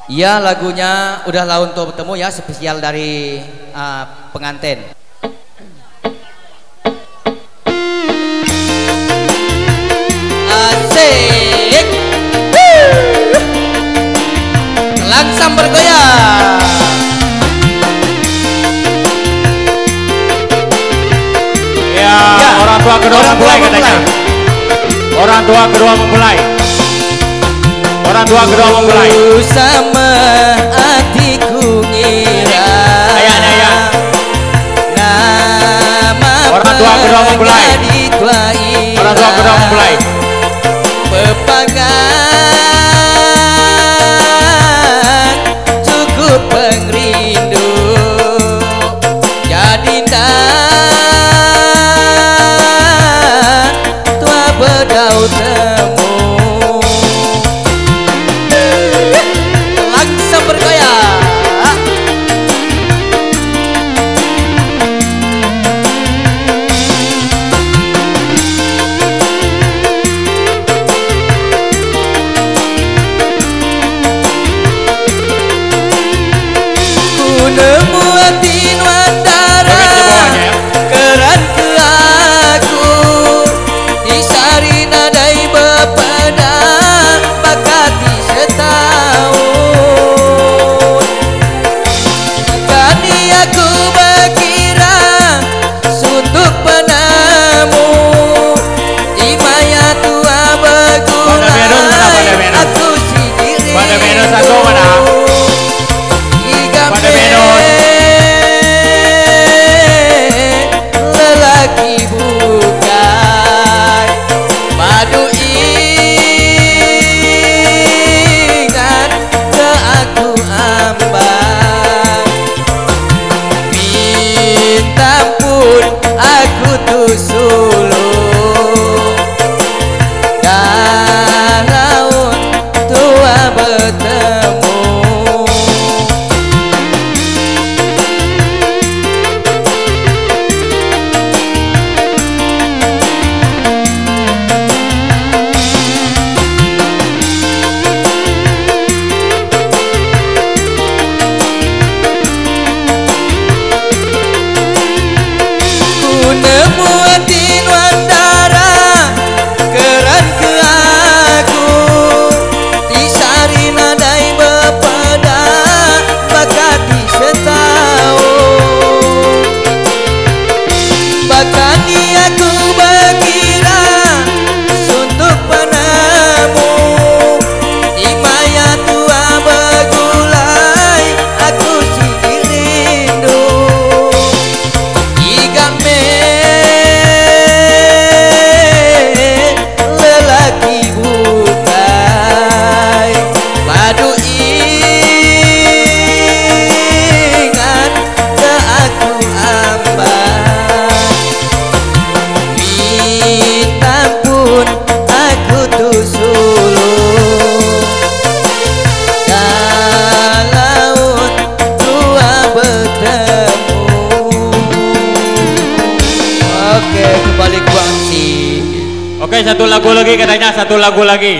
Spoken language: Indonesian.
Iya, lagunya udah lah untuk bertemu ya, spesial dari pengantin. Asik. Langsung bergoyang. Ya, orang tua kedua memulai katanya. Orang tua kedua memulai. Orang tua kedua memulai. Sama hatiku ngira. Ayah. Nama orang tua kedua memulai. Orang tua kedua memulai. Pepangan cukup pengrindu. Jadi tua bedau temu. Langsung bergoyang. Ku nemu hati Wandara keran ke aku disari nadai bepada bakati setahun. Kani aku berkira suntuk penemu imaya tua begulai aku sendiri. Pada minus satu mana? Pada minus. Lelaki bukan madu ingat ke aku ambang. Minta pun aku tuh sulung dan laut tua bertemu. Nemu hati Wandara keran ke aku disari nadai bepada bakati setahun. Bakati aku berkira suntuk penemu imaya tua begulai aku siji rindu. Igame lelaki bukai madu ingat ke aku ambang. Minta pun aku tuh sulung dan laut tua bertemu. Oke, kembali Guangxi. Oke, satu lagu lagi katanya, satu lagu lagi.